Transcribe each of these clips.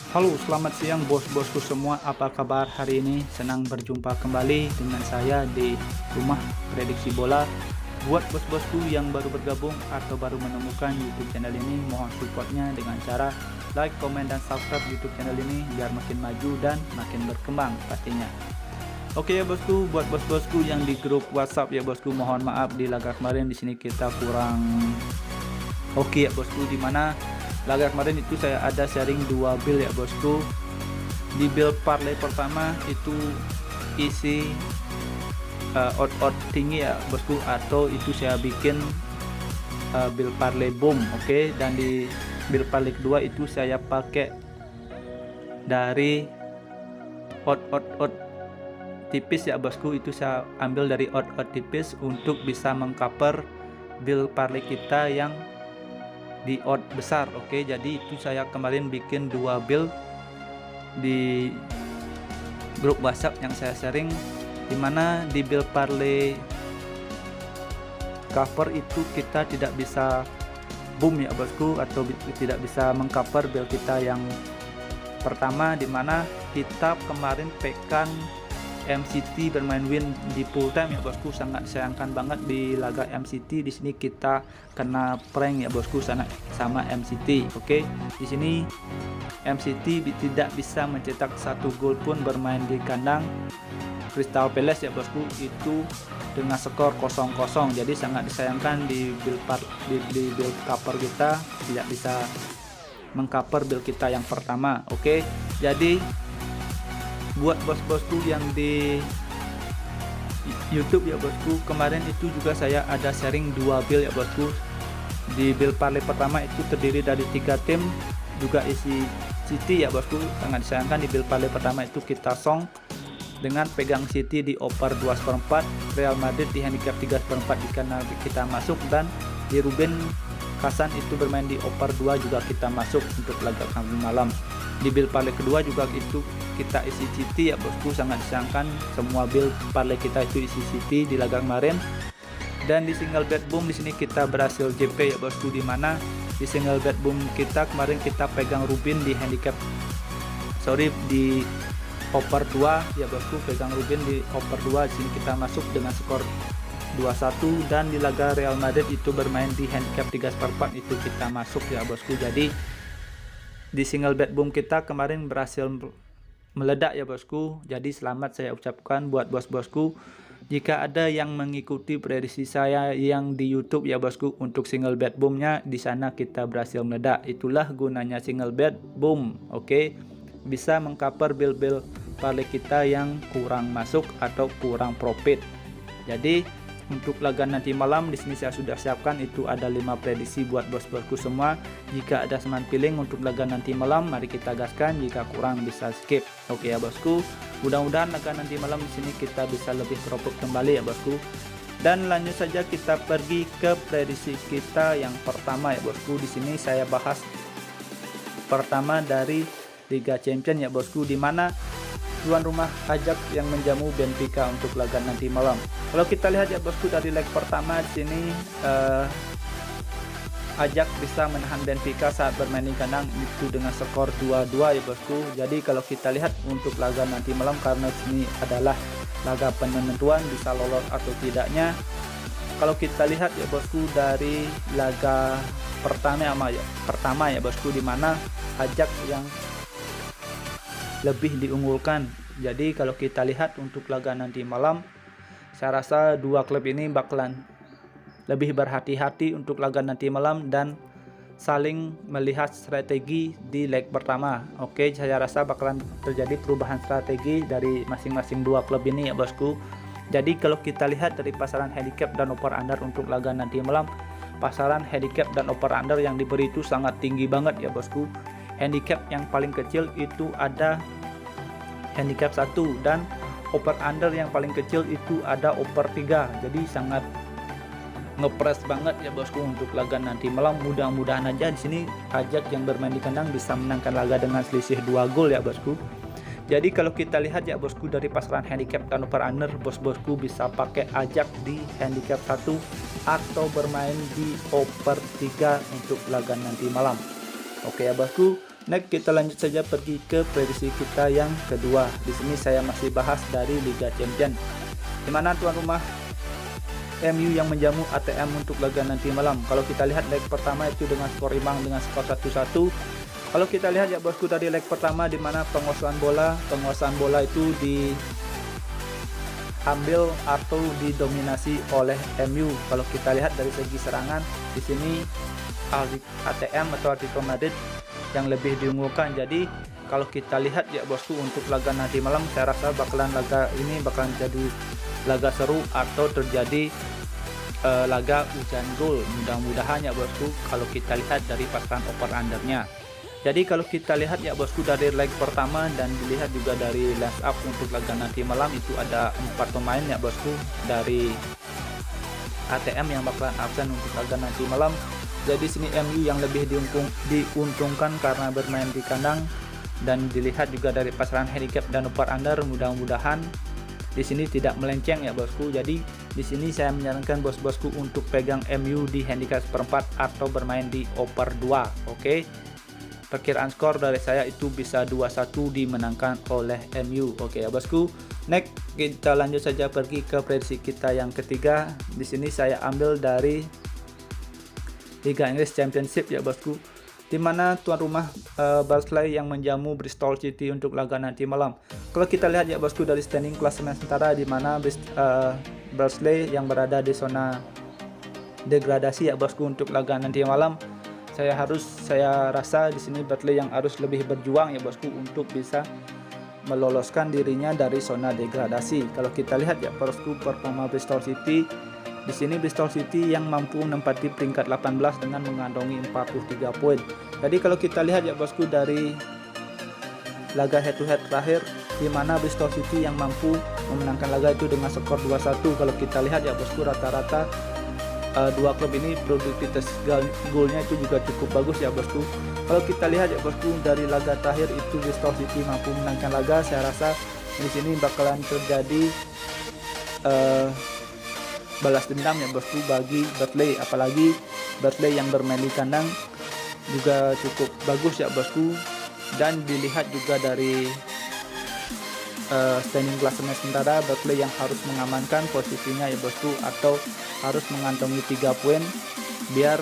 Halo, selamat siang bos-bosku semua. Apa kabar hari ini? Senang berjumpa kembali dengan saya di Rumah Prediksi Bola. Buat bos-bosku yang baru bergabung atau baru menemukan YouTube channel ini, mohon supportnya dengan cara like, komen, dan subscribe YouTube channel ini biar makin maju dan makin berkembang pastinya. Oke ya bosku, buat bos-bosku yang di grup WhatsApp ya bosku, mohon maaf di laga kemarin di sini kita kurang oke ya bosku, dimana laga kemarin itu saya ada sharing 2 build ya bosku. Di build parlay pertama itu isi odd tinggi ya bosku, atau itu saya bikin build parlay boom, oke. Dan di build parlay kedua itu saya pakai dari odd tipis ya bosku, itu saya ambil dari odd tipis untuk bisa mengcover build parlay kita yang di odd besar, oke. Jadi itu saya kemarin bikin 2 build di grup WhatsApp yang saya sharing, dimana di build parlay cover itu kita tidak bisa boom ya bosku, atau tidak bisa mengcover build kita yang pertama, dimana kita kemarin pekan MCT bermain win di full time ya bosku. Sangat sayangkan banget di laga MCT di sini kita kena prank ya bosku sama MCT, oke. Di sini MCT tidak bisa mencetak 1 gol pun bermain di kandang Crystal Palace ya bosku, itu dengan skor 0-0. Jadi sangat disayangkan di build cover kita tidak bisa mengcover build kita yang pertama, oke. Jadi buat bos-bosku yang di YouTube ya bosku, kemarin itu juga saya ada sharing 2 build ya bosku. Di build parlay pertama itu terdiri dari 3 tim, juga isi City ya bosku. Sangat disayangkan di build parlay pertama itu kita song dengan pegang City di over 2/4, Real Madrid di handicap 3/4 karena kita masuk, dan di Ruben Kasan itu bermain di over 2 juga kita masuk untuk laga kami malam. Di build parlay kedua juga itu kita isi City ya bosku. Sangat disayangkan semua build parlay kita itu isi City di laga kemarin. Dan di single bet boom di sini kita berhasil JP ya bosku, dimana di single bet boom kita kemarin kita pegang Rubin di handicap di over 2 ya bosku, pegang Rubin di over 2. Di sini kita masuk dengan skor 2-1, dan di laga Real Madrid itu bermain di handicap 3/4 itu kita masuk ya bosku. Jadi di single bet boom kita kemarin berhasil meledak ya bosku. Jadi selamat saya ucapkan buat bos-bosku. Jika ada yang mengikuti prediksi saya yang di YouTube ya bosku, untuk single bet boomnya di sana kita berhasil meledak. Itulah gunanya single bet boom, oke. Bisa mengcover build parlay kita yang kurang masuk atau kurang profit. Jadi untuk laga nanti malam di sini saya sudah siapkan itu ada 5 prediksi buat bos-bosku semua. Jika ada seman feeling untuk laga nanti malam, mari kita gaskan. Jika kurang bisa skip, oke ya bosku. Mudah-mudahan laga nanti malam di sini kita bisa lebih profit kembali ya bosku. Dan lanjut saja kita pergi ke prediksi kita yang pertama ya bosku. Di sini saya bahas pertama dari Liga Champion ya bosku, dimana tuan rumah Ajax yang menjamu Benfica untuk laga nanti malam. Kalau kita lihat ya bosku, dari leg pertama di sini Ajax bisa menahan Benfica saat bermain di kandang itu dengan skor 2-2 ya bosku. Jadi kalau kita lihat untuk laga nanti malam, karena sini adalah laga penentuan bisa lolos atau tidaknya. Kalau kita lihat ya bosku dari laga pertama ya bosku, dimana Ajax yang lebih diunggulkan. Jadi kalau kita lihat untuk laga nanti malam, saya rasa dua klub ini bakalan lebih berhati-hati untuk laga nanti malam dan saling melihat strategi di leg pertama. Oke, saya rasa bakalan terjadi perubahan strategi dari masing-masing dua klub ini ya bosku. Jadi kalau kita lihat dari pasaran handicap dan over under untuk laga nanti malam, pasaran handicap dan over under yang diberi itu sangat tinggi banget ya bosku. Handicap yang paling kecil itu ada handicap 1, dan over under yang paling kecil itu ada over 3. Jadi sangat ngepres banget ya bosku untuk laga nanti malam. Mudah-mudahan aja di sini Ajax yang bermain di kandang bisa menangkan laga dengan selisih 2 gol ya bosku. Jadi kalau kita lihat ya bosku dari pasaran handicap dan over under, bos-bosku bisa pakai Ajax di handicap 1 atau bermain di over 3 untuk laga nanti malam. Oke ya bosku, Next kita lanjut saja pergi ke prediksi kita yang kedua. Di sini saya masih bahas dari Liga Champions, di mana tuan rumah MU yang menjamu ATM untuk laga nanti malam. Kalau kita lihat leg pertama itu dengan skor imbang dengan skor 1-1. Kalau kita lihat ya bosku dari leg pertama, di mana penguasaan bola itu diambil atau didominasi oleh MU. Kalau kita lihat dari segi serangan, di sini ATM atau Atletico Madrid yang lebih diunggulkan. Jadi kalau kita lihat ya bosku untuk laga nanti malam, saya rasa laga ini bakalan jadi laga seru atau terjadi laga hujan gol. Mudah-mudahan ya bosku kalau kita lihat dari pasangan over undernya. Jadi kalau kita lihat ya bosku dari leg pertama dan dilihat juga dari line up untuk laga nanti malam, itu ada 4 pemain ya bosku dari ATM yang bakalan absen untuk laga nanti malam. Jadi sini MU yang lebih diuntungkan karena bermain di kandang, dan dilihat juga dari pasaran handicap dan over under, mudah-mudahan di sini tidak melenceng ya bosku. Jadi di sini saya menyarankan bos-bosku untuk pegang MU di handicap seperempat atau bermain di over 2. Oke. Perkiraan skor dari saya itu bisa 2-1 dimenangkan oleh MU. Oke ya bosku. Next kita lanjut saja pergi ke prediksi kita yang ketiga. Di sini saya ambil dari Liga Inggris Championship ya bosku, dimana tuan rumah Barnsley yang menjamu Bristol City untuk laga nanti malam. Kalau kita lihat ya bosku dari standing klasemen sementara, dimana Barnsley yang berada di zona degradasi ya bosku untuk laga nanti malam, saya rasa di sini Barnsley yang harus lebih berjuang ya bosku untuk bisa meloloskan dirinya dari zona degradasi. Kalau kita lihat ya bosku performa Bristol City, di sini Bristol City yang mampu menempati peringkat 18 dengan mengantongi 43 poin. Jadi kalau kita lihat ya bosku dari laga head to head terakhir, di mana Bristol City yang mampu memenangkan laga itu dengan skor 2-1. Kalau kita lihat ya bosku rata-rata dua klub ini produktivitas golnya itu juga cukup bagus ya bosku. Kalau kita lihat ya bosku dari laga terakhir itu Bristol City mampu memenangkan laga, saya rasa di sini bakalan terjadi balas dendam ya bosku bagi Barnsley, apalagi Barnsley yang bermain di kandang juga cukup bagus ya bosku, dan dilihat juga dari standing klasemen sementara, Barnsley yang harus mengamankan posisinya ya bosku, atau harus mengantongi 3 poin biar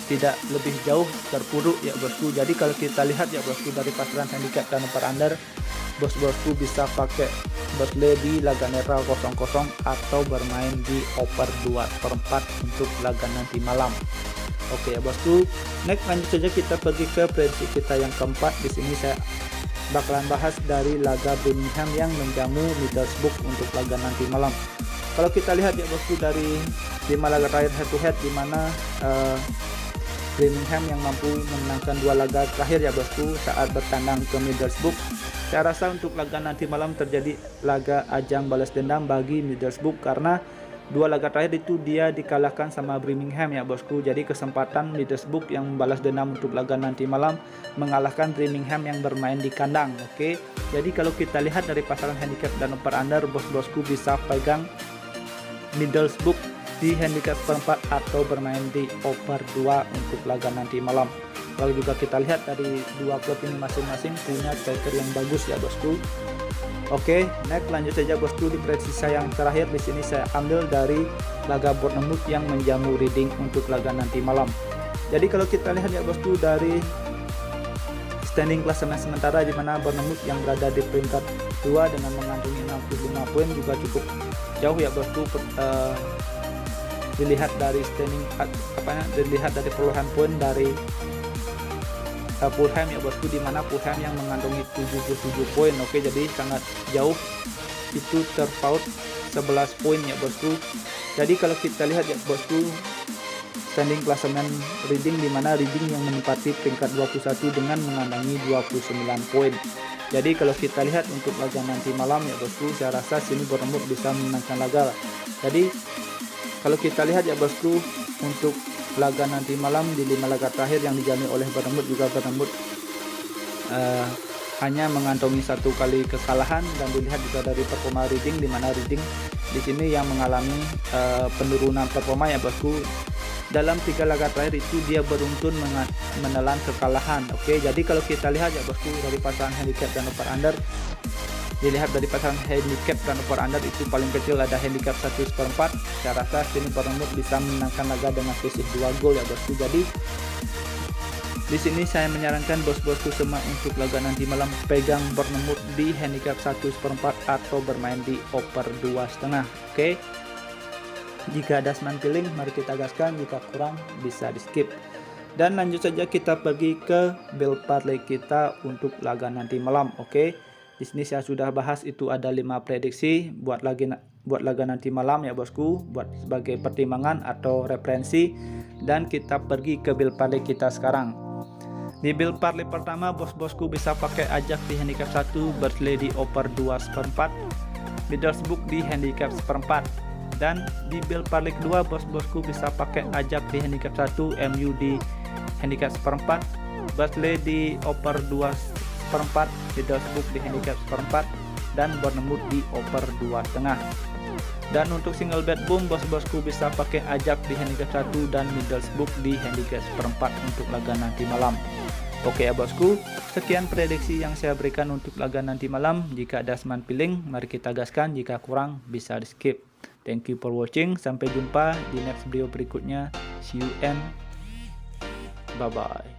tidak lebih jauh terpuruk ya bosku. Jadi kalau kita lihat ya bosku dari pasaran handicap dan over under, bos-bosku bisa pakai Barnsley di laga netral 0-0 atau bermain di over 2/4 untuk laga nanti malam. Oke ya bosku. Next lanjut saja kita pergi ke prediksi kita yang keempat. Di sini saya bakalan bahas dari laga Birmingham yang menjamu Middlesbrough untuk laga nanti malam. Kalau kita lihat ya bosku dari 5 laga terakhir head to head, di mana Birmingham yang mampu memenangkan 2 laga terakhir ya bosku saat bertandang ke Middlesbrough. Saya rasa untuk laga nanti malam terjadi laga ajang balas dendam bagi Middlesbrough, karena 2 laga terakhir itu dia dikalahkan sama Birmingham ya bosku. Jadi kesempatan Middlesbrough yang membalas dendam untuk laga nanti malam mengalahkan Birmingham yang bermain di kandang. Oke. Jadi kalau kita lihat dari pasaran handicap dan over under, bos-bosku bisa pegang Middlesbrough di handicap seperempat atau bermain di over 2 untuk laga nanti malam. Lalu juga kita lihat dari 2 klub ini masing-masing punya striker yang bagus ya bosku. Oke, next lanjut saja bosku di prediksi saya yang terakhir. Di sini saya ambil dari laga Bournemouth yang menjamu Reading untuk laga nanti malam. Jadi kalau kita lihat ya bosku dari standing klasemen sementara, di mana Bournemouth yang berada di peringkat 2 dengan mengantongi 65 poin juga cukup jauh ya bosku. Dilihat dari standing dilihat dari perolehan poin dari Fulham ya bosku, di mana Fulham yang mengantongi 77 poin. Oke, jadi sangat jauh, itu terpaut 11 poin ya bosku. Jadi kalau kita lihat ya bosku standing klasemen Reading, di mana Reading yang menempati peringkat 21 dengan mengantongi 29 poin. Jadi kalau kita lihat untuk laga nanti malam ya bosku, saya rasa sini Bournemouth bisa memenangkan laga. Jadi kalau kita lihat ya bosku untuk laga nanti malam di 5 laga terakhir yang dijalani oleh Bournemouth, juga Bournemouth hanya mengantongi 1 kali kekalahan, dan dilihat juga dari performa Reading, di mana Reading di sini yang mengalami penurunan performa ya bosku. dalam 3 laga terakhir itu dia beruntun menelan kekalahan. Oke, jadi kalau kita lihat ya bosku, dari pasangan handicap dan over under, dilihat dari pasangan handicap dan over under itu paling kecil ada handicap 1/4. Saya rasa sini Bournemouth bisa menangkan laga dengan selisih 2 gol ya bosku. Jadi di sini saya menyarankan bos-bosku semua untuk laga nanti malam pegang Bournemouth di handicap 1/4 atau bermain di over 2,5. Oke. Jika ada seman feeling, mari kita gaskan. Jika kurang, bisa di skip. Dan lanjut saja kita pergi ke build parlay kita untuk laga nanti malam. Oke. Di sini saya sudah bahas itu ada 5 prediksi buat laga nanti malam ya bosku, buat sebagai pertimbangan atau referensi. Dan kita pergi ke build parlay kita sekarang. Di build parlay pertama, bos-bosku bisa pakai ajak di handicap 1, Burnley di over 2/4, Middlesbrough di handicap 1/4. Dan di build parlay kedua, bos-bosku bisa pakai ajak di handicap 1, MU di handicap 1/4, Burnley di over 2/4, Middlesbrough di handicap 1/4, dan Bournemouth di over 2,5. Dan untuk single bet boom, bos-bosku bisa pakai ajak di handicap 1 dan Middlesbrough di handicap 1/4 untuk laga nanti malam. Oke ya bosku, sekian prediksi yang saya berikan untuk laga nanti malam. Jika ada seman feeling, mari kita gaskan. Jika kurang, bisa di skip. Thank you for watching. Sampai jumpa di next video berikutnya. See you and bye-bye.